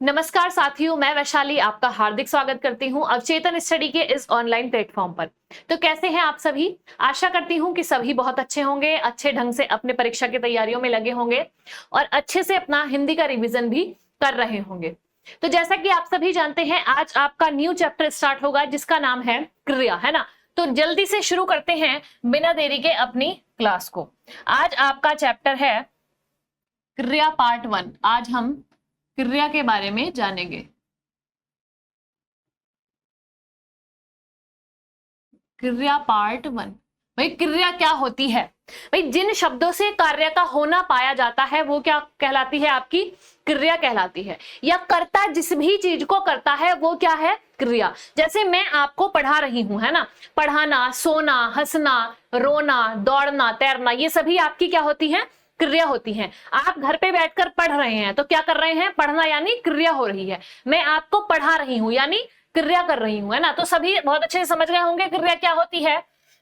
नमस्कार साथियों, मैं वैशाली आपका हार्दिक स्वागत करती हूं अवचेतन स्टडी के इस ऑनलाइन प्लेटफॉर्म पर। तो कैसे हैं आप सभी? आशा करती हूं कि सभी बहुत अच्छे होंगे, अच्छे ढंग से अपने परीक्षा की तैयारियों में लगे होंगे और अच्छे से अपना हिंदी का रिवीजन भी कर रहे होंगे। तो जैसा कि आप सभी जानते हैं, आज आपका न्यू चैप्टर स्टार्ट होगा जिसका नाम है क्रिया, है ना। तो जल्दी से शुरू करते हैं बिना देरी के अपनी क्लास को। आज आपका चैप्टर है क्रिया पार्ट 1। आज हम क्रिया के बारे में जानेंगे। क्रिया पार्ट 1। भाई क्रिया क्या होती है? भाई जिन शब्दों से कार्य का होना पाया जाता है वो क्या कहलाती है? आपकी क्रिया कहलाती है। या कर्ता जिस भी चीज को करता है वो क्या है? क्रिया। जैसे मैं आपको पढ़ा रही हूं, है ना। पढ़ाना, सोना, हंसना, रोना, दौड़ना, तैरना, ये सभी आपकी क्या होती है? क्रिया होती हैं। आप घर पे बैठकर पढ़ रहे हैं तो क्या कर रहे हैं? पढ़ना, यानी क्रिया हो रही है। मैं आपको पढ़ा रही हूं यानी क्रिया कर रही हूं, है ना। तो सभी बहुत अच्छे से समझ गए होंगे क्रिया क्या होती है।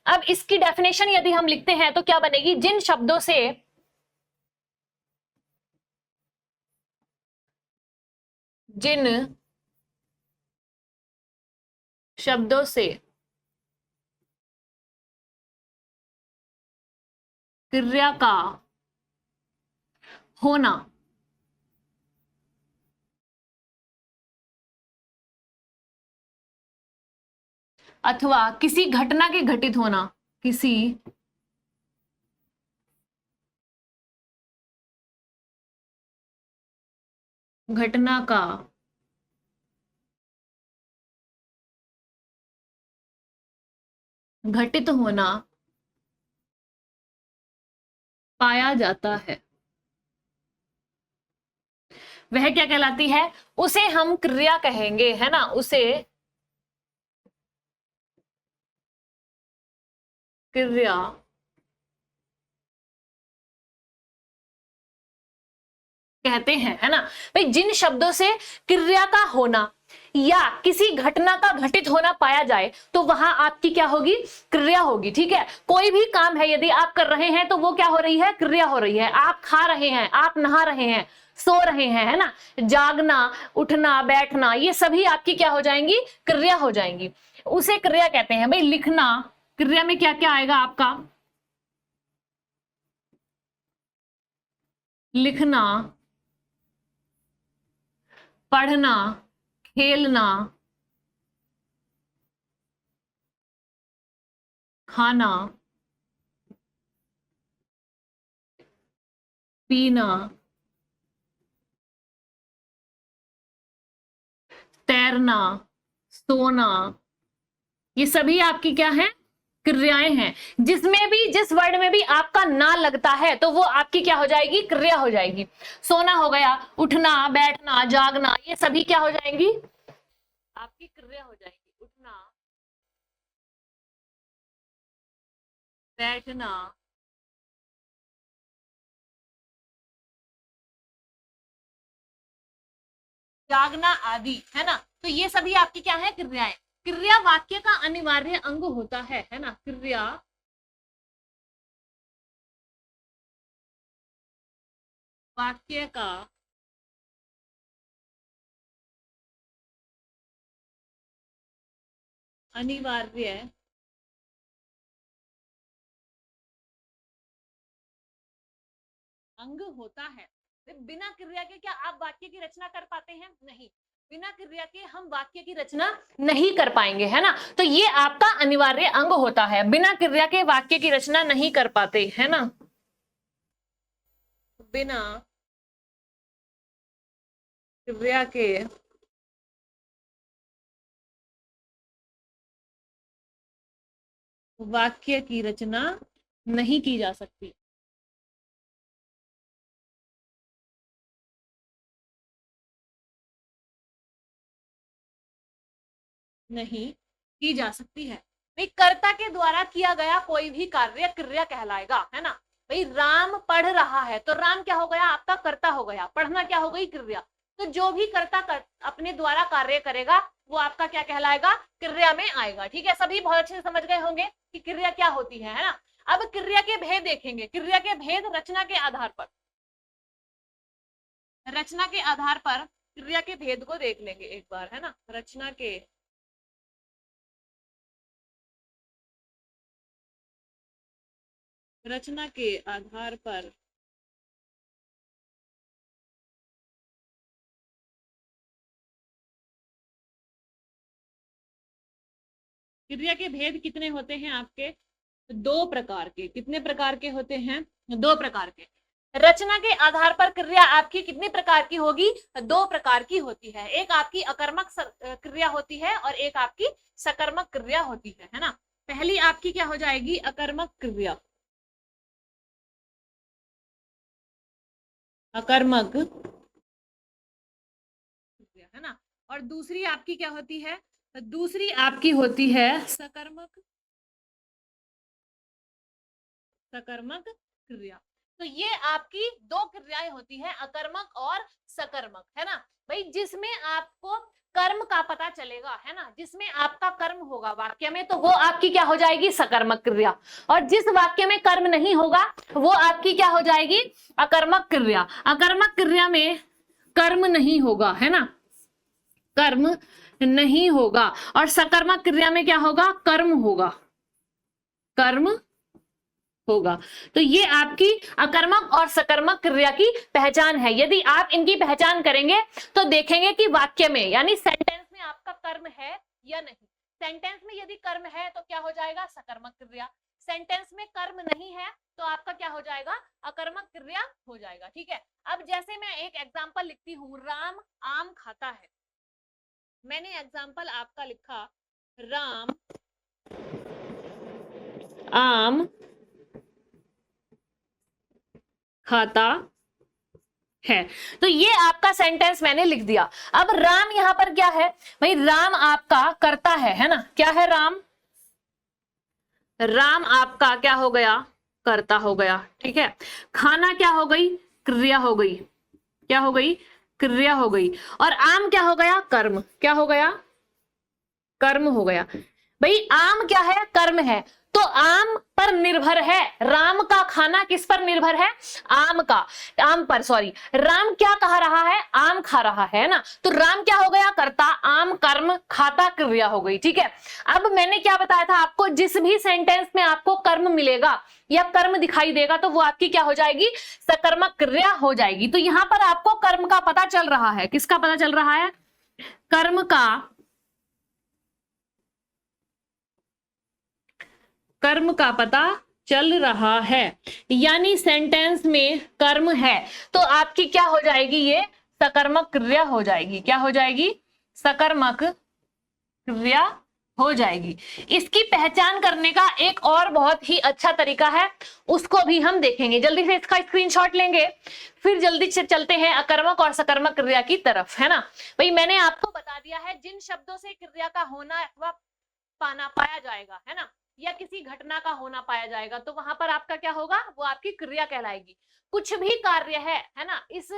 अब इसकी डेफिनेशन यदि हम लिखते हैं तो क्या बनेगी? जिन शब्दों से क्रिया का होना अथवा किसी घटना के घटित होना, किसी घटना का घटित होना पाया जाता है, वह क्या कहलाती है? उसे हम क्रिया कहेंगे, है ना। उसे क्रिया कहते हैं, है ना। भाई जिन शब्दों से क्रिया का होना या किसी घटना का घटित होना पाया जाए तो वहां आपकी क्या होगी? क्रिया होगी। ठीक है। कोई भी काम है यदि आप कर रहे हैं तो वो क्या हो रही है? क्रिया हो रही है। आप खा रहे हैं, आप नहा रहे हैं, सो रहे हैं, है ना। जागना, उठना, बैठना, ये सभी आपकी क्या हो जाएंगी? क्रिया हो जाएंगी। उसे क्रिया कहते हैं। भाई लिखना, क्रिया में क्या क्या आएगा आपका? लिखना, पढ़ना, खेलना, खाना, पीना, तैरना, सोना, ये सभी आपकी क्या है? क्रियाएं हैं। जिसमें भी, जिस वर्ड में भी आपका ना लगता है तो वो आपकी क्या हो जाएगी? क्रिया हो जाएगी। सोना हो गया, उठना, बैठना, जागना, ये सभी क्या हो जाएंगी? आपकी क्रिया हो जाएगी। उठना, बैठना, जागना आदि, है ना। तो ये सभी आपकी क्या है? क्रियाएं। क्रिया वाक्य का अनिवार्य अंग होता है ना। क्रिया वाक्य का अनिवार्य अंग होता है। बिना क्रिया के क्या आप वाक्य की रचना कर पाते हैं? नहीं। बिना क्रिया के हम वाक्य की रचना नहीं कर पाएंगे, है ना। तो ये आपका अनिवार्य अंग होता है। बिना क्रिया के वाक्य की रचना नहीं कर पाते, है ना। बिना क्रिया के वाक्य की रचना नहीं की जा सकती, नहीं की जा सकती है। भाई कर्ता के द्वारा किया गया कोई भी कार्य क्रिया कहलाएगा, है ना। भाई राम पढ़ रहा है तो राम क्या हो गया? आपका कर्ता हो गया। पढ़ना क्या हो गई? क्रिया। तो जो भी कर्ता अपने द्वारा कार्य करेगा वो आपका क्या कहलाएगा? क्रिया में आएगा। ठीक है। सभी बहुत अच्छे से समझ गए होंगे कि क्रिया क्या होती है ना। अब क्रिया के भेद देखेंगे। क्रिया के भेद रचना के आधार पर, रचना के आधार पर क्रिया के भेद को देख लेंगे एक बार, है ना। रचना के आधार पर क्रिया के भेद कितने होते हैं आपके? 2 प्रकार के। कितने प्रकार के होते हैं? 2 प्रकार के। रचना के आधार पर क्रिया आपकी कितनी प्रकार की होगी? 2 प्रकार की होती है। एक आपकी अकर्मक क्रिया होती है और एक आपकी सकर्मक क्रिया होती है ना। पहली आपकी क्या हो जाएगी? अकर्मक क्रिया। अकर्मक क्रिया, है ना। और दूसरी आपकी क्या होती है? दूसरी आपकी होती है सकर्मक क्रिया। तो ये आपकी 2 क्रियाएं होती हैं, अकर्मक और सकर्मक, है ना भाई। जिसमें आपको कर्म का पता चलेगा, है ना, जिसमें आपका कर्म होगा वाक्य में, तो वो आपकी क्या हो जाएगी? सकर्मक क्रिया। और जिस वाक्य में कर्म नहीं होगा वो आपकी क्या हो जाएगी? अकर्मक क्रिया। अकर्मक क्रिया में कर्म नहीं होगा, है ना, कर्म नहीं होगा। और सकर्मक क्रिया में क्या होगा? कर्म होगा, कर्म होगा। तो ये आपकी अकर्मक और सकर्मक क्रिया की पहचान है। यदि आप इनकी पहचान करेंगे तो देखेंगे कि वाक्य में यानी सेंटेंस में आपका कर्म है या नहीं। सेंटेंस में यदि कर्म है तो क्या हो जाएगा? सकर्मक क्रिया। सेंटेंस में कर्म नहीं है तो आपका क्या हो जाएगा? अकर्मक क्रिया हो जाएगा। ठीक है। अब जैसे मैं एक एग्जाम्पल लिखती हूँ, राम आम खाता है। मैंने एग्जाम्पल आपका लिखा, राम आम खाता है। तो ये आपका सेंटेंस मैंने लिख दिया। अब राम यहां पर क्या है भाई? राम आपका करता है ना। क्या है? राम आपका क्या हो गया? करता हो गया। ठीक है। खाना क्या हो गई? क्रिया हो गई। क्या हो गई? क्रिया हो गई। और आम क्या हो गया? कर्म। क्या हो गया? कर्म हो गया। भाई आम क्या है? कर्म है। तो आम पर निर्भर है, राम का खाना किस पर निर्भर है? आम का, आम पर, सॉरी। राम क्या कह रहा है? आम खा रहा है ना। तो राम क्या हो गया? कर्ता, आम कर्म, खाता क्रिया हो गई। ठीक है। अब मैंने क्या बताया था आपको? जिस भी सेंटेंस में आपको कर्म मिलेगा या कर्म दिखाई देगा तो वो आपकी क्या हो जाएगी? सकर्मक क्रिया हो जाएगी। तो यहां पर आपको कर्म का पता चल रहा है। किसका पता चल रहा है? कर्म का, कर्म का पता चल रहा है। यानी सेंटेंस में कर्म है तो आपकी क्या हो जाएगी? ये सकर्मक क्रिया हो जाएगी। क्या हो जाएगी? सकर्मक क्रिया हो जाएगी। इसकी पहचान करने का एक और बहुत ही अच्छा तरीका है, उसको भी हम देखेंगे। जल्दी से इसका स्क्रीनशॉट लेंगे, फिर जल्दी से चलते हैं अकर्मक और सकर्मक क्रिया की तरफ, है ना। भाई मैंने आपको बता दिया है जिन शब्दों से क्रिया का होना अथवा पाया जाएगा, है ना, या किसी घटना का होना पाया जाएगा, तो वहां पर आपका क्या होगा? वो आपकी क्रिया कहलाएगी। कुछ भी कार्य है ना, इस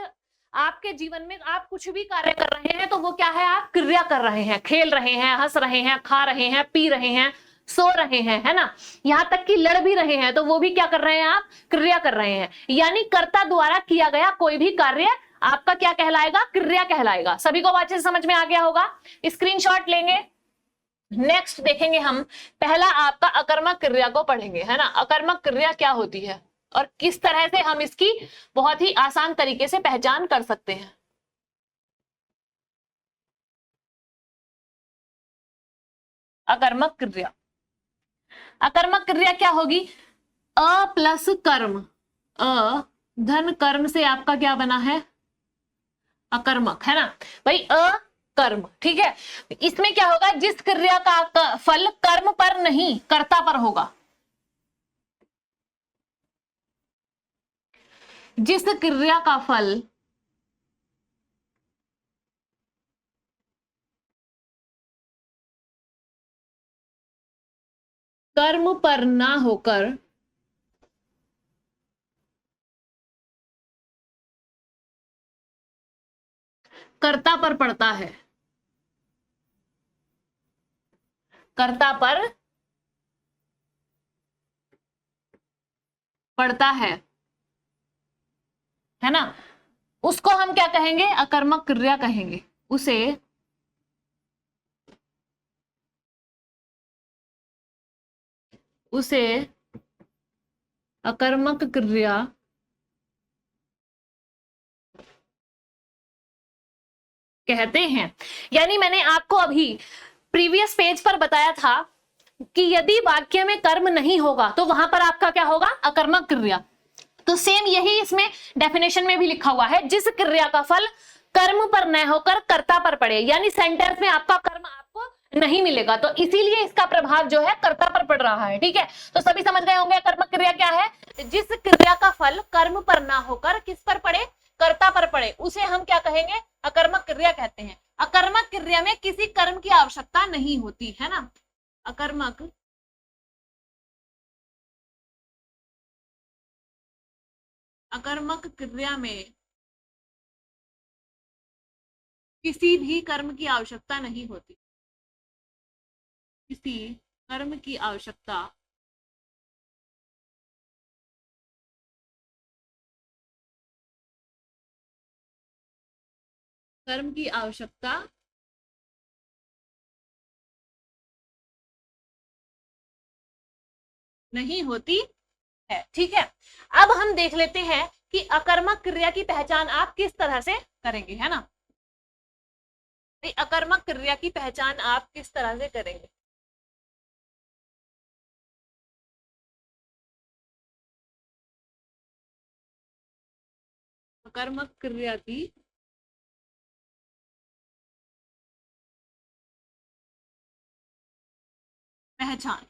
आपके जीवन में आप कुछ भी कार्य कर रहे हैं तो वो क्या है? आप क्रिया कर रहे हैं, खेल रहे हैं, हंस रहे हैं, खा रहे हैं, पी रहे हैं, सो रहे हैं, है ना, यहां तक कि लड़ भी रहे हैं तो वो भी क्या कर रहे हैं? आप क्रिया कर रहे हैं। यानी कर्ता द्वारा किया गया कोई भी कार्य आपका क्या कहलाएगा? क्रिया कहलाएगा। सभी को बात समझ में आ गया होगा? स्क्रीनशॉट लेंगे। नेक्स्ट देखेंगे हम, पहला आपका अकर्मक क्रिया को पढ़ेंगे, है ना। अकर्मक क्रिया क्या होती है और किस तरह से हम इसकी बहुत ही आसान तरीके से पहचान कर सकते हैं। अकर्मक क्रिया, अकर्मक क्रिया क्या होगी? अ प्लस कर्म, अ धन कर्म से आपका क्या बना है? अकर्मक, है ना भाई। कर्म, ठीक है। इसमें क्या होगा? जिस क्रिया का फल कर्म पर नहीं कर्ता पर होगा, जिस क्रिया का फल कर्म पर ना होकर कर्ता पर पड़ता है, कर्ता पर पड़ता है ना, उसको हम क्या कहेंगे? अकर्मक क्रिया कहेंगे। उसे अकर्मक क्रिया कहते हैं। यानी मैंने आपको अभी प्रीवियस पेज पर बताया था कि यदि वाक्य में कर्म नहीं होगा तो वहां पर आपका क्या होगा? अकर्मक क्रिया। तो सेम यही इसमें डेफिनेशन में भी लिखा हुआ है, जिस क्रिया का फल कर्म पर न होकर कर्ता पर पड़े, यानी सेंटेंस में आपका कर्म आपको नहीं मिलेगा, तो इसीलिए इसका प्रभाव जो है कर्ता पर पड़ रहा है। ठीक है, तो सभी समझ गए होंगे अकर्मक क्रिया क्या है? जिस क्रिया का फल कर्म पर ना होकर किस पर पड़े? कर्ता पर पड़े, उसे हम क्या कहेंगे? अकर्मक क्रिया कहते हैं। अकर्मक क्रिया में किसी कर्म की आवश्यकता नहीं होती है ना। अकर्मक क्रिया में किसी भी कर्म की आवश्यकता नहीं होती। किसी कर्म की आवश्यकता नहीं होती है। ठीक है, अब हम देख लेते हैं कि अकर्मक क्रिया की पहचान आप किस तरह से करेंगे, है ना। अकर्मक क्रिया की पहचान आप किस तरह से करेंगे? अकर्मक क्रिया की पहचान,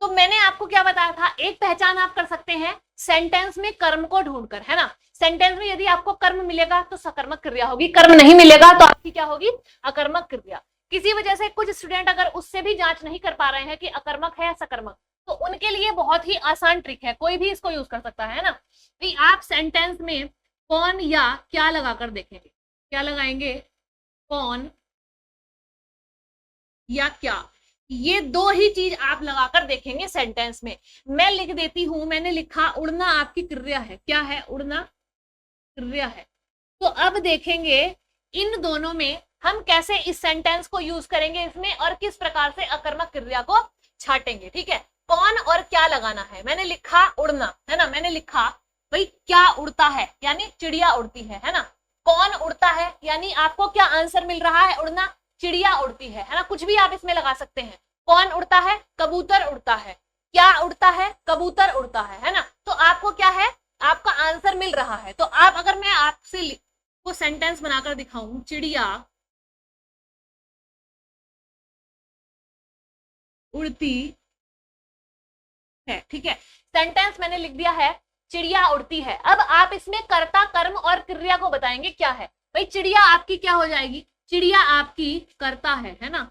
तो मैंने आपको क्या बताया था? एक पहचान आप कर सकते हैं सेंटेंस में कर्म को ढूंढकर, है ना। सेंटेंस में यदि आपको कर्म मिलेगा तो सकर्मक क्रिया होगी, कर्म नहीं मिलेगा तो आपकी क्या होगी? अकर्मक क्रिया। किसी वजह से कुछ स्टूडेंट अगर उससे भी जांच नहीं कर पा रहे हैं कि अकर्मक है या सकर्मक, तो उनके लिए बहुत ही आसान ट्रिक है, कोई भी इसको यूज कर सकता है ना। कि आप सेंटेंस में कौन या क्या लगाकर देखेंगे। क्या लगाएंगे? कौन या क्या, ये दो ही चीज आप लगाकर देखेंगे सेंटेंस में। मैं लिख देती हूं, मैंने लिखा उड़ना आपकी क्रिया है। क्या है? उड़ना क्रिया है। तो अब देखेंगे इन दोनों में हम कैसे इस सेंटेंस को यूज करेंगे इसमें, और किस प्रकार से अकर्मक क्रिया को छाटेंगे। ठीक है, कौन और क्या लगाना है। मैंने लिखा उड़ना, है ना। मैंने लिखा भाई क्या उड़ता है, यानी चिड़िया उड़ती है ना। कौन उड़ता है, यानी आपको क्या आंसर मिल रहा है? उड़ना, चिड़िया उड़ती है ना। कुछ भी आप इसमें लगा सकते हैं। कौन उड़ता है? कबूतर उड़ता है। क्या उड़ता है? कबूतर उड़ता है ना। तो आपको क्या है? आपका आंसर मिल रहा है। तो आप, अगर मैं आपसे को सेंटेंस बनाकर दिखाऊं, चिड़िया उड़ती है। ठीक है, सेंटेंस मैंने लिख दिया है, चिड़िया उड़ती है। अब आप इसमें कर्ता, कर्म और क्रिया को बताएंगे क्या है। भाई चिड़िया आपकी क्या हो जाएगी? चिड़िया आपकी कर्ता है ना,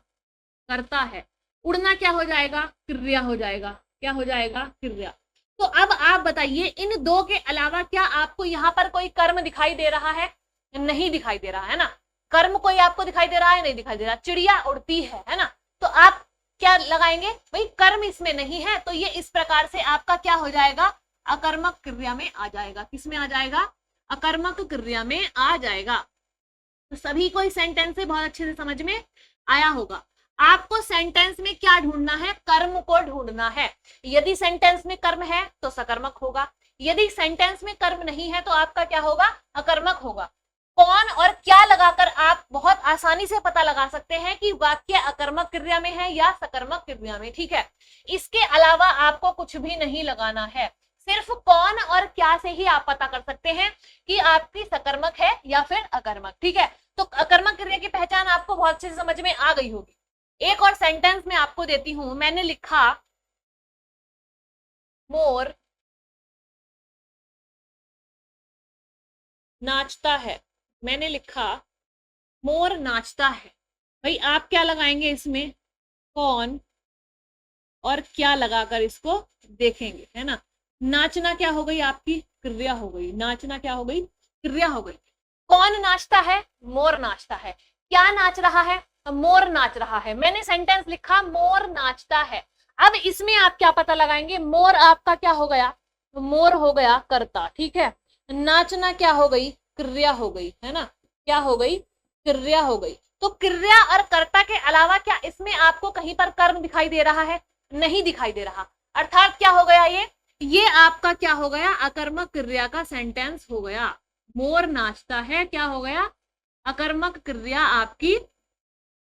कर्ता है। उड़ना क्या हो जाएगा? क्रिया हो जाएगा। क्या हो जाएगा? क्रिया। तो अब आप बताइए, इन दो के अलावा क्या आपको यहाँ पर कोई कर्म दिखाई दे रहा है? नहीं दिखाई दे रहा है ना। कर्म कोई आपको दिखाई दे रहा है? नहीं दिखाई दे रहा। चिड़िया उड़ती है ना। तो आप क्या लगाएंगे? भाई कर्म इसमें नहीं है, तो ये इस प्रकार से आपका क्या हो जाएगा? अकर्मक क्रिया में आ जाएगा। किसमें आ जाएगा? अकर्मक क्रिया में आ जाएगा। तो सभी को इस सेंटेंस से बहुत अच्छे से समझ में आया होगा। आपको सेंटेंस में क्या ढूंढना है? कर्म को ढूंढना है। यदि सेंटेंस में कर्म है तो सकर्मक होगा, यदि सेंटेंस में कर्म नहीं है तो आपका क्या होगा? अकर्मक होगा। कौन और क्या लगाकर आप बहुत आसानी से पता लगा सकते हैं कि वाक्य अकर्मक क्रिया में है या सकर्मक क्रिया में। ठीक है, इसके अलावा आपको कुछ भी नहीं लगाना है। सिर्फ कौन और क्या से ही आप पता कर सकते हैं कि आपकी सकर्मक है या फिर अकर्मक। ठीक है, तो अकर्मक क्रिया की पहचान आपको बहुत अच्छे से समझ में आ गई होगी। एक और सेंटेंस मैं आपको देती हूं। मैंने लिखा मोर नाचता है। मैंने लिखा मोर नाचता है। भाई आप क्या लगाएंगे इसमें? कौन और क्या लगाकर इसको देखेंगे, है ना। नाचना क्या हो गई? आपकी क्रिया हो गई। नाचना क्या हो गई? क्रिया हो गई। कौन नाचता है? मोर नाचता है। क्या नाच रहा है? मोर नाच रहा है। मैंने सेंटेंस लिखा मोर नाचता है। अब इसमें आप क्या पता लगाएंगे? मोर आपका क्या हो गया? मोर हो गया कर्ता। ठीक है, नाचना क्या हो गई? क्रिया हो गई, है ना, क्या हो गई, क्रिया हो गई। तो क्रिया और कर्ता के अलावा क्या इसमें आपको कहीं पर कर्म दिखाई दे रहा है? नहीं दिखाई दे रहा। अर्थात क्या हो गया, ये आपका क्या हो गया, अकर्मक क्रिया का सेंटेंस हो गया। मोर नाचता है, क्या हो गया, अकर्मक क्रिया आपकी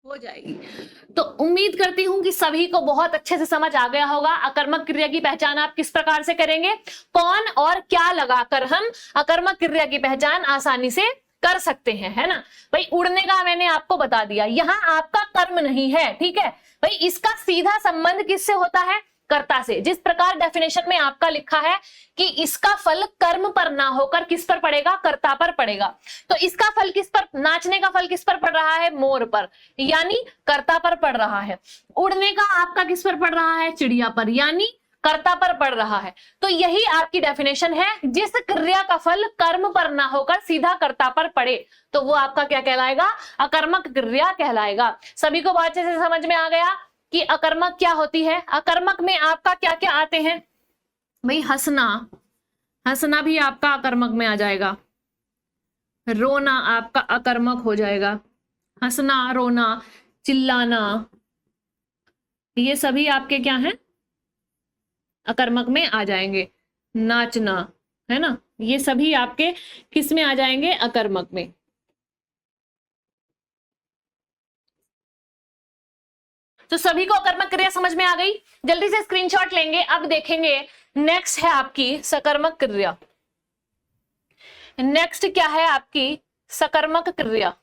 हो जाएगी। तो उम्मीद करती हूं कि सभी को बहुत अच्छे से समझ आ गया होगा अकर्मक क्रिया की पहचान आप किस प्रकार से करेंगे, कौन और क्या लगाकर हम अकर्मक क्रिया की पहचान आसानी से कर सकते हैं, है ना। भाई उड़ने का मैंने आपको बता दिया, यहां आपका कर्म नहीं है, ठीक है भाई, इसका सीधा संबंध किससे होता है, कर्ता से। जिस प्रकार डेफिनेशन में आपका लिखा है कि इसका फल कर्म पर ना होकर किस पर पड़ेगा, कर्ता पर पड़ेगा, तो इसका फल किस पर, नाचने का फल किस पर पड़ रहा है, मोर पर, यानी कर्ता पर पड़ रहा है। उड़ने का आपका किस पर पड़ रहा है, चिड़िया पर, यानी कर्ता पर पड़ रहा है। तो यही आपकी डेफिनेशन है, जिस क्रिया का फल कर्म पर ना होकर सीधा कर्ता पर पड़े तो वो आपका क्या कहलाएगा, अकर्मक क्रिया कहलाएगा। सभी को बहुत अच्छे से समझ में आ गया कि अकर्मक क्या होती है। अकर्मक में आपका क्या क्या आते हैं भाई, हंसना, हंसना भी आपका अकर्मक में आ जाएगा, रोना आपका अकर्मक हो जाएगा, हंसना, रोना, चिल्लाना, ये सभी आपके क्या हैं, अकर्मक में आ जाएंगे। नाचना, है ना, ये सभी आपके किस में आ जाएंगे, अकर्मक में। तो सभी को अकर्मक क्रिया समझ में आ गई, जल्दी से स्क्रीनशॉट लेंगे। अब देखेंगे नेक्स्ट है आपकी सकर्मक क्रिया। नेक्स्ट क्या है आपकी, सकर्मक क्रिया।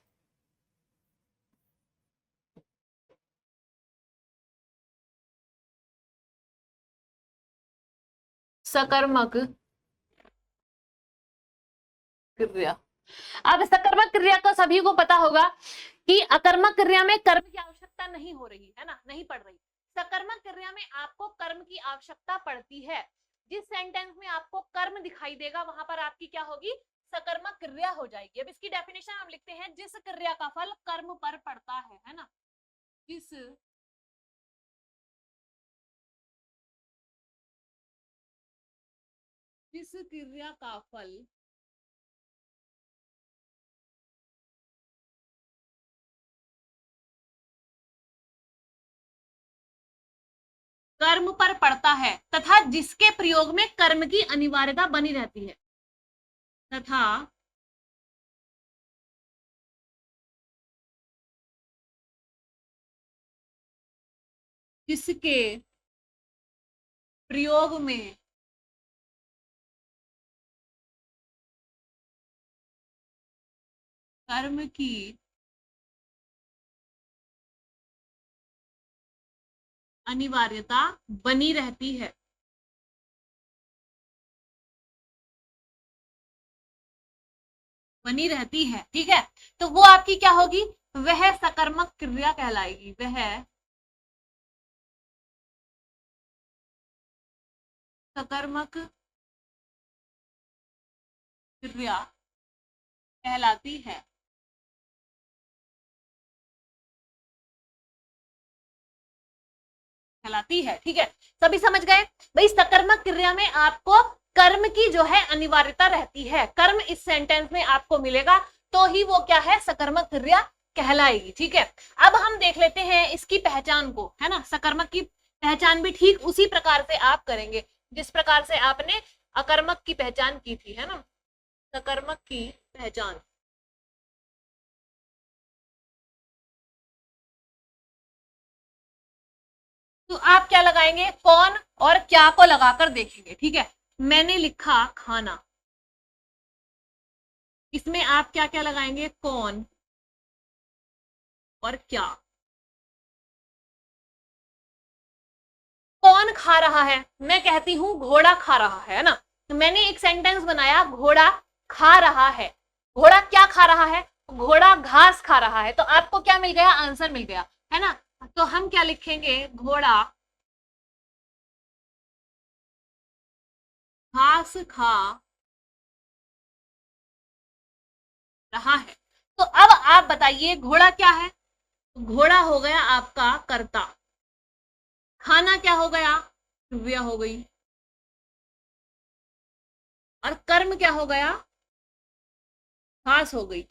सकर्मक क्रिया। अब सकर्मक क्रिया को सभी को पता होगा कि अकर्मक क्रिया में कर्म की आवश्यकता नहीं हो रही है ना, नहीं पड़ रही। सकर्मक क्रिया में आपको कर्म की आवश्यकता पड़ती है। जिस सेंटेंस में आपको कर्म दिखाई देगा वहां पर आपकी क्या होगी, सकर्मक क्रिया हो जाएगी। अब इसकी डेफिनेशन हम लिखते हैं, जिस क्रिया का फल कर्म पर पड़ता है ना, जिस क्रिया का फल कर्म पर पड़ता है तथा जिसके प्रयोग में कर्म की अनिवार्यता बनी रहती है, तथा जिसके प्रयोग में कर्म की अनिवार्यता बनी रहती है। बनी रहती है, ठीक है। तो वो आपकी क्या होगी, वह सकर्मक क्रिया कहलाएगी, वह सकर्मक क्रिया कहलाती है। कहलाती है, ठीक है, सभी समझ गए भाई। सकर्मक क्रिया में आपको कर्म की जो है अनिवार्यता रहती है, कर्म इस सेंटेंस में आपको मिलेगा तो ही वो क्या है, सकर्मक क्रिया कहलाएगी, ठीक है। अब हम देख लेते हैं इसकी पहचान को, है ना। सकर्मक की पहचान भी ठीक उसी प्रकार से आप करेंगे जिस प्रकार से आपने अकर्मक की पहचान की थी, है ना। सकर्मक की पहचान, तो आप क्या लगाएंगे, कौन और क्या को लगाकर देखेंगे, ठीक है। मैंने लिखा खाना, इसमें आप क्या क्या लगाएंगे, कौन और क्या। कौन खा रहा है, मैं कहती हूं घोड़ा खा रहा है ना, तो मैंने एक सेंटेंस बनाया, घोड़ा खा रहा है। घोड़ा क्या खा रहा है, घोड़ा घास खा रहा है। तो आपको क्या मिल गया, आंसर मिल गया, है ना। तो हम क्या लिखेंगे, घोड़ा घास खा रहा है। तो अब आप बताइए घोड़ा क्या है, घोड़ा हो गया आपका कर्ता, खाना क्या हो गया, क्रिया हो गई, और कर्म क्या हो गया, घास हो गई।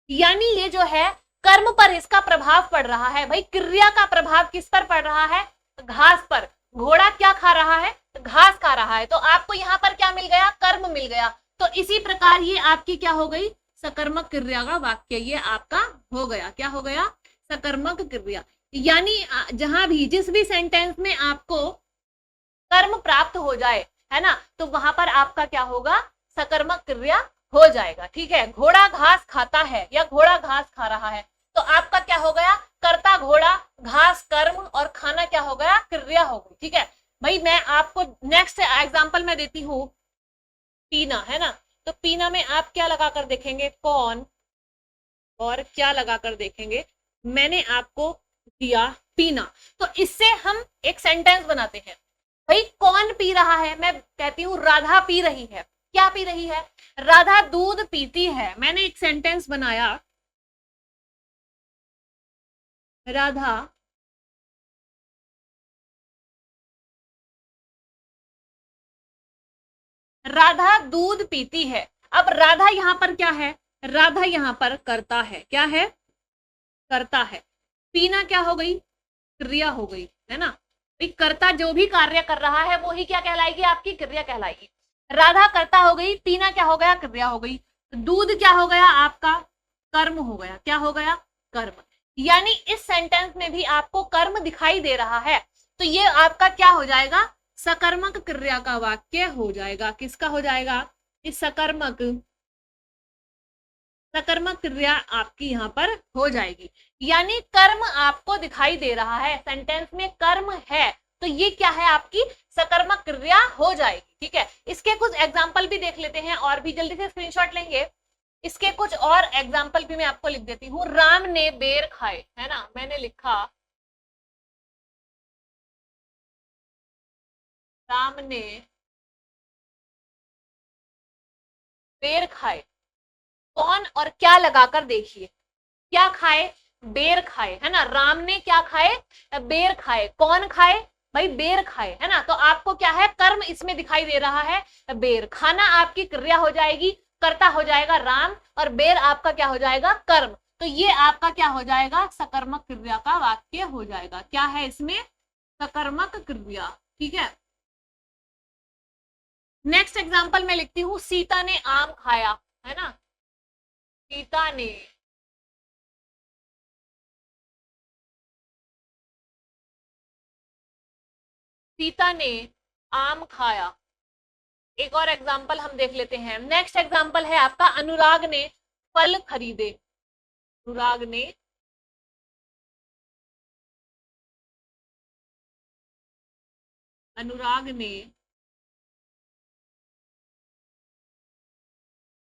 यानी ये जो है कर्म पर इसका प्रभाव पड़ रहा है। भाई क्रिया का प्रभाव किस पर पड़ रहा है? घास पर। घोड़ा क्या खा रहा है? घास खा रहा है। तो आपको यहां पर क्या मिल गया? कर्म मिल गया। तो इसी प्रकार ये आपकी क्या हो गई? सकर्मक क्रिया का वाक्य ये आपका हो गया। क्या हो गया? सकर्मक क्रिया। यानी जहां भी जिस भी सेंटेंस में आपको कर्म प्राप्त हो जाए, है ना, तो वहां पर आपका क्या होगा? सकर्मक क्रिया हो जाएगा। ठीक है, घोड़ा घास खाता है या घोड़ा घास खा रहा है, तो आपका क्या हो गया? कर्ता घोड़ा, घास कर्म, और खाना क्या हो गया? क्रिया हो गई। ठीक है भाई, मैं आपको नेक्स्ट एग्जांपल में देती हूं, पीना, है ना। तो पीना में आप क्या लगाकर देखेंगे? कौन और क्या लगाकर देखेंगे? मैंने आपको दिया पीना, तो इससे हम एक सेंटेंस बनाते हैं। भाई कौन पी रहा है? मैं कहती हूं राधा पी रही है। क्या पी रही है? राधा दूध पीती है। मैंने एक सेंटेंस बनाया, राधा राधा दूध पीती है। अब राधा यहां पर क्या है? राधा यहां पर करता है। क्या है? करता है। पीना क्या हो गई? क्रिया हो गई, है ना। कर्ता जो भी कार्य कर रहा है वो ही क्या कहलाएगी? आपकी क्रिया कहलाएगी। राधा कर्ता हो गई, पीना क्या हो गया? क्रिया हो गई। दूध क्या हो गया? आपका कर्म हो गया। क्या हो गया? कर्म। यानी इस सेंटेंस में भी आपको कर्म दिखाई दे रहा है, तो ये आपका क्या हो जाएगा? सकर्मक क्रिया का वाक्य हो जाएगा। किसका हो जाएगा? इस सकर्मक सकर्मक क्रिया आपकी यहां पर हो जाएगी। यानी कर्म आपको दिखाई दे रहा है, सेंटेंस में कर्म है, तो ये क्या है? आपकी सकर्मक क्रिया हो जाएगी। ठीक है, इसके कुछ एग्जाम्पल भी देख लेते हैं और भी जल्दी से स्क्रीनशॉट लेंगे। इसके कुछ और एग्जाम्पल भी मैं आपको लिख देती हूँ। राम ने बेर खाए, है ना, मैंने लिखा राम ने बेर खाए। कौन और क्या लगाकर देखिए, क्या खाए? बेर खाए, है ना। राम ने क्या खाए? बेर खाए। कौन खाए? भाई बेर खाए, है ना। तो आपको क्या है? कर्म इसमें दिखाई दे रहा है, बेर। खाना आपकी क्रिया हो जाएगी, कर्ता हो जाएगा राम, और बेर आपका क्या हो जाएगा? कर्म। तो ये आपका क्या हो जाएगा? सकर्मक क्रिया का वाक्य हो जाएगा। क्या है इसमें? सकर्मक क्रिया। ठीक है, नेक्स्ट एग्जाम्पल में लिखती हूँ, सीता ने आम खाया, है ना। सीता ने सीता ने आम खाया। एक और एग्जाम्पल हम देख लेते हैं। नेक्स्ट एग्जाम्पल है आपका, अनुराग ने फल खरीदे। अनुराग ने अनुराग ने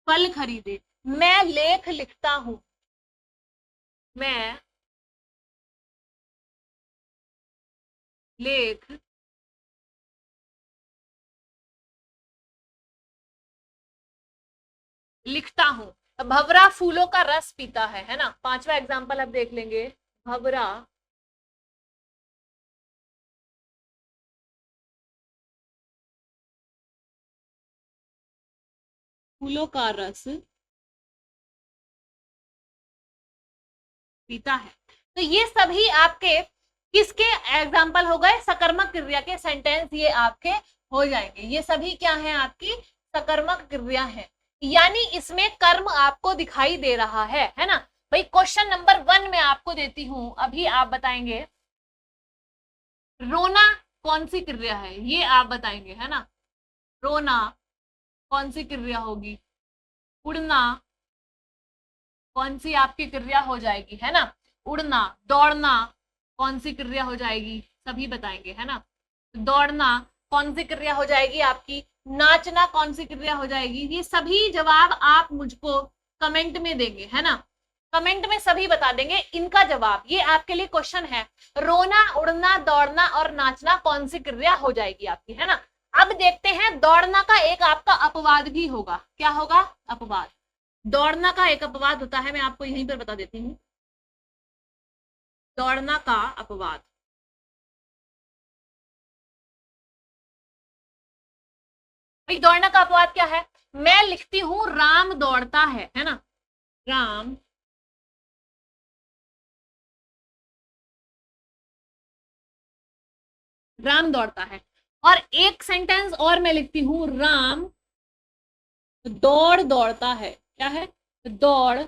फल खरीदे। मैं लेख लिखता हूं। मैं लेख लिखता हूं। भवरा फूलों का रस पीता है ना। पांचवा एग्जाम्पल अब देख लेंगे। भवरा फूलों का रस पीता है। तो ये सभी आपके किसके एग्जाम्पल हो गए? सकर्मक क्रिया के सेंटेंस ये आपके हो जाएंगे। ये सभी क्या है? आपकी सकर्मक क्रिया है। यानी इसमें कर्म आपको दिखाई दे रहा है ना। भाई क्वेश्चन नंबर 1 में आपको देती हूं, अभी आप बताएंगे रोना कौन सी क्रिया है, ये आप बताएंगे, है ना। रोना कौन सी क्रिया होगी? उड़ना कौन सी आपकी क्रिया हो जाएगी, है ना। उड़ना। दौड़ना कौन सी क्रिया हो जाएगी? सभी बताएंगे, है ना। दौड़ना कौन सी क्रिया हो जाएगी आपकी? नाचना कौन सी क्रिया हो जाएगी? ये सभी जवाब आप मुझको कमेंट में देंगे, है ना। कमेंट में सभी बता देंगे इनका जवाब। ये आपके लिए क्वेश्चन है, रोना, उड़ना, दौड़ना और नाचना कौन सी क्रिया हो जाएगी आपकी, है ना। अब देखते हैं, दौड़ना का एक आपका अपवाद भी होगा। क्या होगा? अपवाद। दौड़ना का एक अपवाद होता है, मैं आपको यहीं पर बता देती हूँ। दौड़ना का अपवाद, भाई दौड़ना का अपवाद क्या है? मैं लिखती हूं राम दौड़ता है ना। राम राम दौड़ता है। और एक सेंटेंस और मैं लिखती हूं, राम दौड़ता है। क्या है? दौड़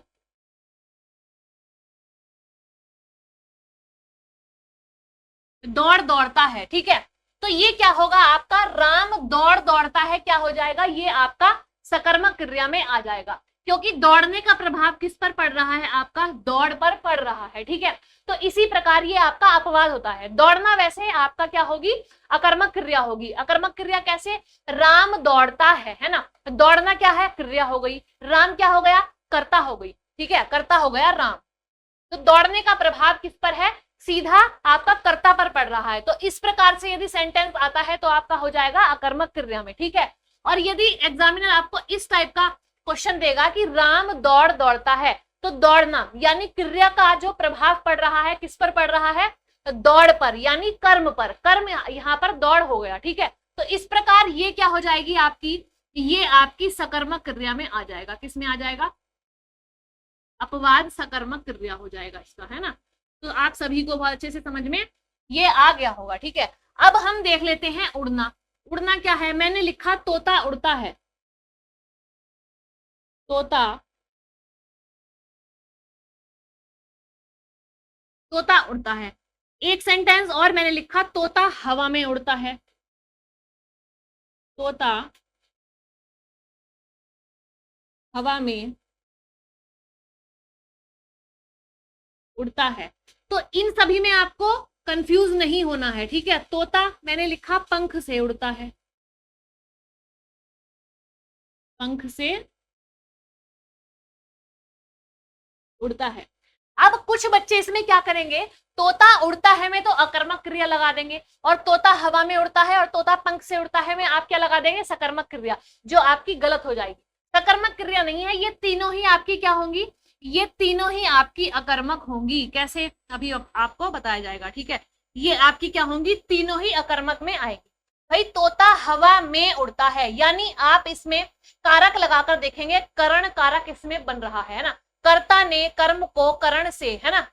दौड़ता है। ठीक है, तो ये क्या होगा आपका, राम दौड़ता है, क्या हो जाएगा, ये आपका सकर्मक क्रिया में आ जाएगा, क्योंकि दौड़ने का प्रभाव किस पर पड़ रहा है, आपका दौड़ पर पड़ रहा है। ठीक है, तो इसी प्रकार ये आपका अपवाद होता है। दौड़ना वैसे आपका क्या होगी, अकर्मक क्रिया होगी। अकर्मक क्रिया कैसे, राम दौड़ता है ना, दौड़ना क्या है, क्रिया हो गई, राम क्या हो गया, कर्ता हो गई। ठीक है, कर्ता हो गया राम। तो दौड़ने का प्रभाव किस पर है, सीधा आपका कर्ता पर पड़ रहा है। तो इस प्रकार से यदि सेंटेंस आता है तो आपका हो जाएगा अकर्मक क्रिया में। ठीक है, और यदि एग्जामिनर आपको इस टाइप का क्वेश्चन देगा कि राम दौड़ता है, तो दौड़ना यानी क्रिया का जो प्रभाव पड़ रहा है किस पर पड़ रहा है, दौड़ पर, यानी कर्म पर। कर्म यहाँ पर दौड़ हो गया। ठीक है, तो इस प्रकार ये क्या हो जाएगी आपकी, ये आपकी सकर्मक क्रिया में आ जाएगा। किस में आ जाएगा, अपवाद सकर्मक क्रिया हो जाएगा इसका, है ना। तो आप सभी को बहुत अच्छे से समझ में ये आ गया होगा। ठीक है, अब हम देख लेते हैं उड़ना। उड़ना क्या है, मैंने लिखा तोता उड़ता है। तोता उड़ता है। एक सेंटेंस और मैंने लिखा, तोता हवा में उड़ता है। तोता हवा में उड़ता है। तो इन सभी में आपको कंफ्यूज नहीं होना है। ठीक है, तोता मैंने लिखा पंख से उड़ता है, पंख से उड़ता है। अब कुछ बच्चे इसमें क्या करेंगे, तोता उड़ता है में तो अकर्मक क्रिया लगा देंगे, और तोता हवा में उड़ता है और तोता पंख से उड़ता है में आप क्या लगा देंगे, सकर्मक क्रिया, जो आपकी गलत हो जाएगी। सकर्मक क्रिया नहीं है, ये तीनों ही आपकी क्या होंगी, ये तीनों ही आपकी अकर्मक होंगी। कैसे, अभी आपको बताया जाएगा। ठीक है, ये आपकी क्या होंगी, तीनों ही अकर्मक में आएगी। भाई तोता हवा में उड़ता है, यानी आप इसमें कारक लगाकर देखेंगे, करण कारक इसमें बन रहा है ना, कर्ता ने कर्म को करण से, है ना,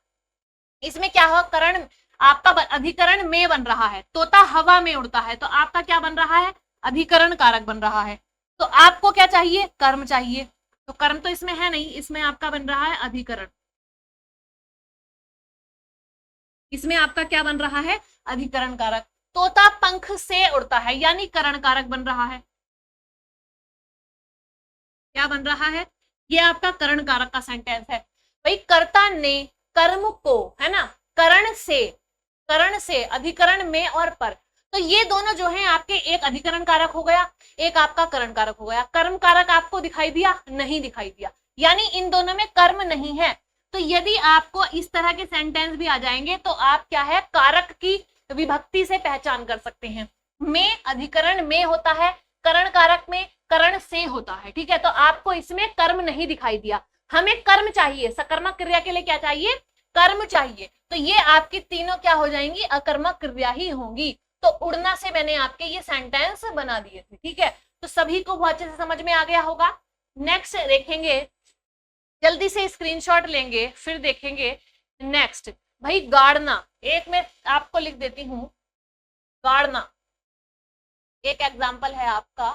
इसमें क्या हुआ, करण आपका अधिकरण में बन रहा है। तोता हवा में उड़ता है तो आपका क्या बन रहा है, अधिकरण कारक बन रहा है। तो आपको क्या चाहिए, कर्म चाहिए, तो कर्म तो इसमें है नहीं, इसमें आपका बन रहा है अधिकरण। इसमें आपका क्या बन रहा है, अधिकरण कारक। तोता पंख से उड़ता है, यानी करण कारक बन रहा है। क्या बन रहा है, ये आपका करण कारक का सेंटेंस है। भाई कर्ता ने कर्म को, है ना, करण से अधिकरण में और पर, तो ये दोनों जो हैं आपके, एक अधिकरण कारक हो गया, एक आपका करण कारक हो गया। कर्म कारक आपको दिखाई दिया, नहीं दिखाई दिया, यानी इन दोनों में कर्म नहीं है। तो यदि आपको इस तरह के सेंटेंस भी आ जाएंगे तो आप क्या है, कारक की विभक्ति से पहचान कर सकते हैं। में अधिकरण में होता है, करण कारक में करण से होता है। ठीक है, तो आपको इसमें कर्म नहीं दिखाई दिया, हमें कर्म चाहिए, सकर्मक क्रिया के लिए क्या चाहिए, कर्म चाहिए। तो ये आपकी तीनों क्या हो जाएंगी, अकर्मक क्रिया ही होंगी। तो उड़ना से मैंने आपके ये सेंटेंस बना दिए थे। ठीक है, तो सभी को बहुत अच्छे से समझ में आ गया होगा। नेक्स्ट देखेंगे, जल्दी से स्क्रीनशॉट लेंगे फिर देखेंगे नेक्स्ट। भाई गाड़ना, एक मैं आपको लिख देती हूं, गाड़ना एक एग्जाम्पल है आपका,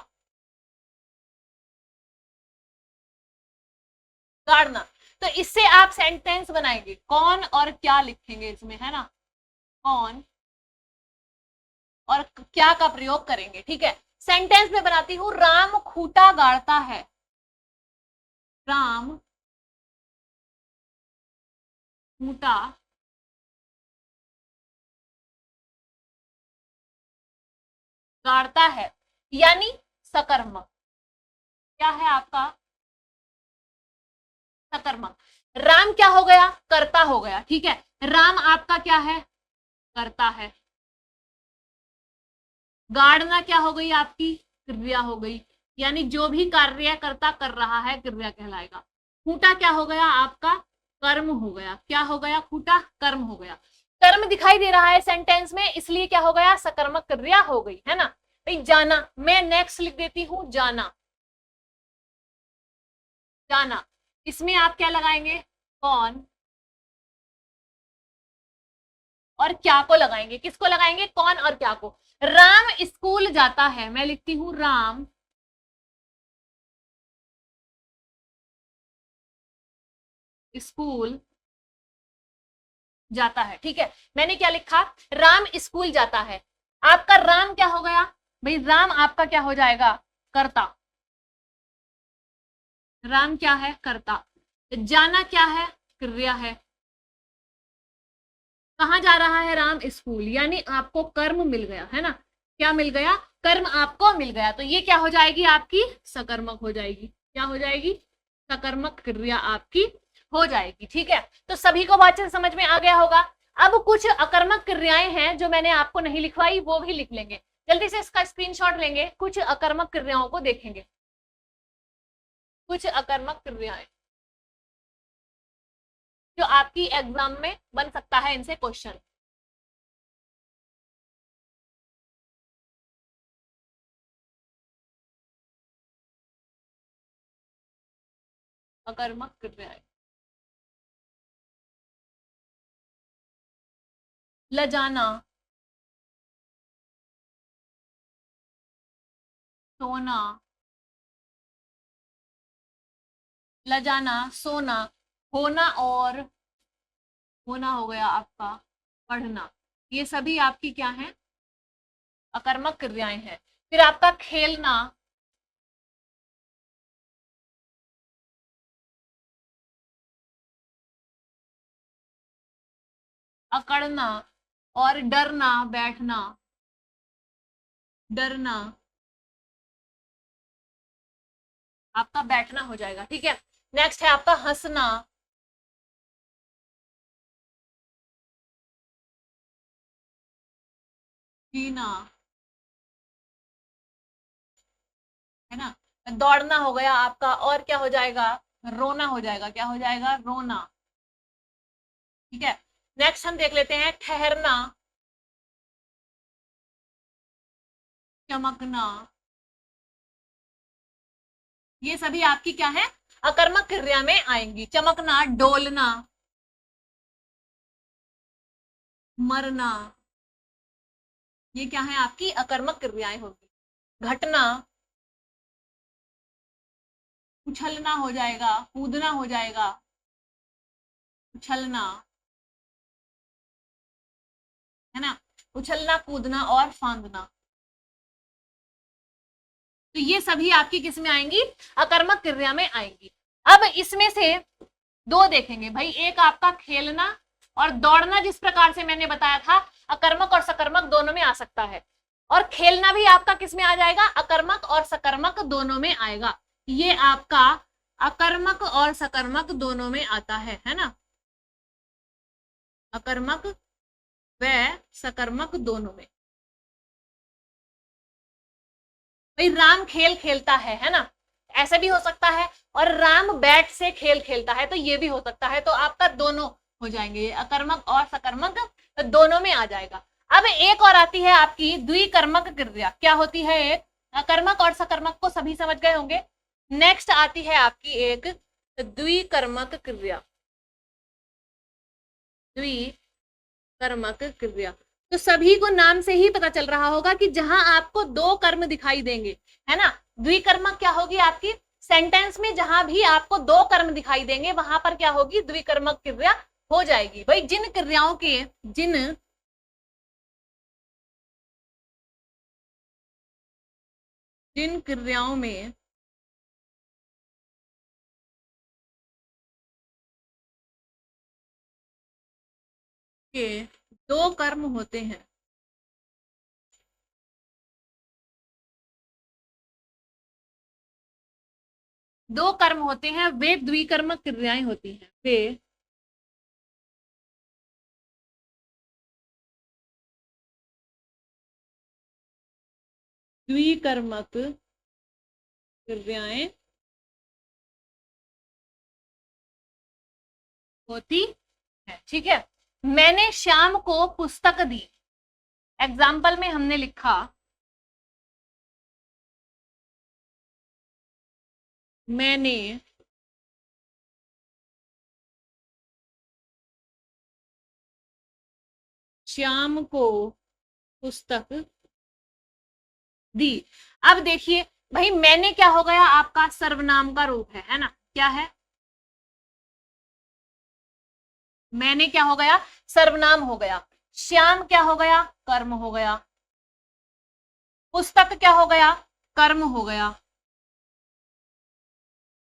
गाड़ना। तो इससे आप सेंटेंस बनाएंगे, कौन और क्या लिखेंगे इसमें, है ना, कौन और क्या का प्रयोग करेंगे। ठीक है, सेंटेंस में बनाती हूं, राम खूंटा गाड़ता है, राम खूंटा गाड़ता है, यानी सकर्मक। क्या है आपका, सकर्मक। राम क्या हो गया, कर्ता हो गया। ठीक है, राम आपका क्या है, कर्ता है। गाड़ना क्या हो गई आपकी, क्रिया हो गई, यानी जो भी कार्य कर्ता कर रहा है क्रिया कहलाएगा। खूंटा क्या हो गया आपका, कर्म हो गया। क्या हो गया, खूंटा कर्म हो गया। कर्म दिखाई दे रहा है सेंटेंस में, इसलिए क्या हो गया, सकर्मक क्रिया हो गई, है ना। भाई जाना, मैं नेक्स्ट लिख देती हूं, जाना, जाना। इसमें आप क्या लगाएंगे, कौन और क्या को लगाएंगे। किसको लगाएंगे, कौन और क्या को। राम स्कूल जाता है, मैं लिखती हूं राम स्कूल जाता है। ठीक है, मैंने क्या लिखा, राम स्कूल जाता है। आपका राम क्या हो गया भाई, राम आपका क्या हो जाएगा, कर्ता। राम क्या है, कर्ता। जाना क्या है, क्रिया है। कहां जा रहा है राम, स्कूल, यानी आपको कर्म मिल गया है ना, क्या मिल गया, कर्म आपको मिल गया। तो ये क्या हो जाएगी, आपकी सकर्मक हो जाएगी। क्या हो जाएगी, सकर्मक क्रिया आपकी हो जाएगी। ठीक है, तो सभी को बात समझ में आ गया होगा। अब कुछ अकर्मक क्रियाएं हैं जो मैंने आपको नहीं लिखवाई, वो भी लिख लेंगे। जल्दी से इसका स्क्रीनशॉट लेंगे, कुछ अकर्मक क्रियाओं को देखेंगे। कुछ अकर्मक क्रियाएं जो आपकी एग्जाम में बन सकता है, इनसे क्वेश्चन। अकर्मक क्रियाएं, लजाना, सोना, लजाना, सोना, होना और होना हो गया आपका पढ़ना। ये सभी आपकी क्या है, अकर्मक क्रियाएं हैं। फिर आपका खेलना, अकड़ना और डरना, बैठना, डरना आपका बैठना हो जाएगा। ठीक है, नेक्स्ट है आपका हंसना, जीना, है ना। दौड़ना हो गया आपका, और क्या हो जाएगा, रोना हो जाएगा। क्या हो जाएगा, रोना। ठीक है, नेक्स्ट हम देख लेते हैं ठहरना, चमकना। ये सभी आपकी क्या है, अकर्मक क्रिया में आएंगी। चमकना, डोलना, मरना, ये क्या है, आपकी अकर्मक क्रियाएं होगी। घटना, उछलना हो जाएगा, कूदना हो जाएगा, उछलना, है ना, उछलना, कूदना और फांदना। तो ये सभी आपकी किस में आएंगी, अकर्मक क्रिया में आएंगी। अब इसमें से दो देखेंगे भाई, एक आपका खेलना और दौड़ना, जिस प्रकार से मैंने बताया था अकर्मक और सकर्मक दोनों में आ सकता है। और खेलना भी आपका किस में आ जाएगा, अकर्मक और सकर्मक दोनों में आएगा। ये आपका अकर्मक और सकर्मक दोनों में आता है ना, अकर्मक व सकर्मक दोनों में। भाई राम खेल खेलता है ना, ऐसे भी हो सकता है। और राम बैट से खेल खेलता है, तो ये भी हो सकता है। तो आपका दोनों हो जाएंगे, ये अकर्मक और सकर्मक दोनों में आ जाएगा। अब एक और आती है आपकी द्विकर्मक क्रिया। क्या होती है, एक अकर्मक और सकर्मक को सभी समझ गए होंगे। नेक्स्ट आती है आपकी एक द्विकर्मक क्रिया, द्विकर्मक क्रिया। तो सभी को नाम से ही पता चल रहा होगा कि जहां आपको दो कर्म दिखाई देंगे, है ना, द्विकर्मक क्या होगी आपकी, सेंटेंस में जहां भी आपको दो कर्म दिखाई देंगे वहां पर क्या होगी, द्विकर्मक क्रिया हो जाएगी। भाई जिन क्रियाओं के, जिन क्रियाओं में के दो कर्म होते हैं, दो कर्म होते हैं, वे द्विकर्मक क्रियाएं होती हैं। वे द्विकर्मक क्रियाएं होती है। ठीक है, मैंने श्याम को पुस्तक दी। एग्जाम्पल में हमने लिखा, मैंने श्याम को पुस्तक दी। अब देखिए भाई, मैंने क्या हो गया, आपका सर्वनाम का रूप है ना, क्या है, मैंने क्या हो गया, सर्वनाम हो गया। श्याम क्या हो गया, कर्म हो गया। पुस्तक क्या हो गया, कर्म हो गया।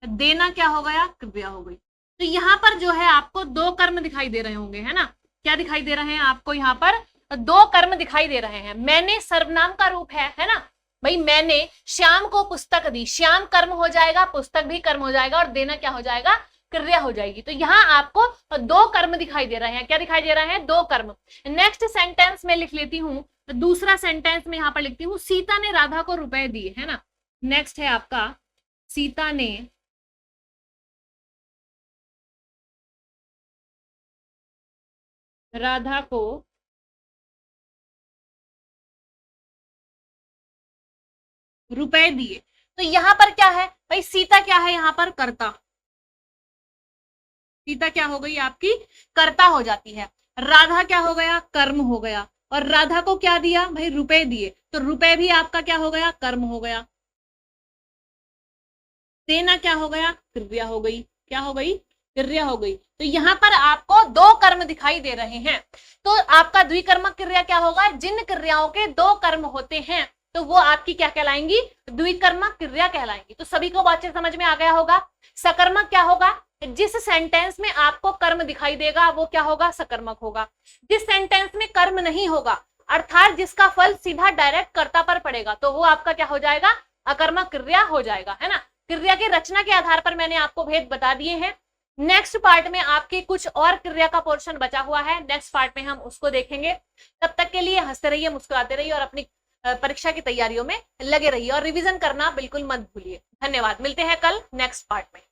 देना क्या हो गया, क्रिया हो गई। तो यहां पर जो है आपको दो कर्म दिखाई दे रहे होंगे, है ना, क्या दिखाई दे रहे हैं आपको, यहां पर दो कर्म दिखाई दे रहे हैं। मैंने सर्वनाम का रूप है ना भाई, मैंने श्याम को पुस्तक दी, श्याम कर्म हो जाएगा, पुस्तक भी कर्म हो जाएगा, और देना क्या हो जाएगा, क्रिया हो जाएगी। तो यहां आपको दो कर्म दिखाई दे रहे हैं, क्या दिखाई दे रहे हैं, दो कर्म। नेक्स्ट सेंटेंस में लिख लेती हूं, दूसरा सेंटेंस में यहां पर लिखती हूं, सीता ने राधा को रुपए दिए, है ना। नेक्स्ट है आपका, सीता ने राधा को रुपए दिए। तो यहां पर क्या है भाई, सीता क्या है, यहां पर कर्ता, सीता क्या हो गई आपकी, कर्ता हो जाती है। राधा क्या हो गया, कर्म हो गया। और राधा को क्या दिया भाई, रुपए दिए, तो रुपए भी आपका क्या हो गया, कर्म हो गया। देना क्या हो गया, क्रिया हो गई, क्या हो गई, क्रिया हो गई। तो यहां पर आपको दो कर्म दिखाई दे रहे हैं। तो आपका द्विकर्मक क्रिया क्या होगा, जिन क्रियाओं के दो कर्म होते हैं तो वो आपकी क्या कहलाएंगी, द्विकर्मक क्रिया कहलाएंगी। तो सभी को बात समझ में आ गया होगा। सकर्मक क्या होगा, जिस सेंटेंस में आपको कर्म दिखाई देगा वो क्या होगा, सकर्मक होगा। जिस सेंटेंस में कर्म नहीं होगा, अर्थात जिसका फल सीधा डायरेक्ट कर्ता पर पड़ेगा, तो वो आपका क्या हो जाएगा, अकर्मक क्रिया हो जाएगा, है ना। क्रिया की रचना के आधार पर मैंने आपको भेद बता दिए हैं। नेक्स्ट पार्ट में आपके कुछ और क्रिया का पोर्शन बचा हुआ है, नेक्स्ट पार्ट में हम उसको देखेंगे। तब तक के लिए हंसते रहिए, मुस्कुराते रहिए और अपनी परीक्षा की तैयारियों में लगे रहिए, और रिवीजन करना बिल्कुल मत भूलिए। धन्यवाद, मिलते हैं कल नेक्स्ट पार्ट में।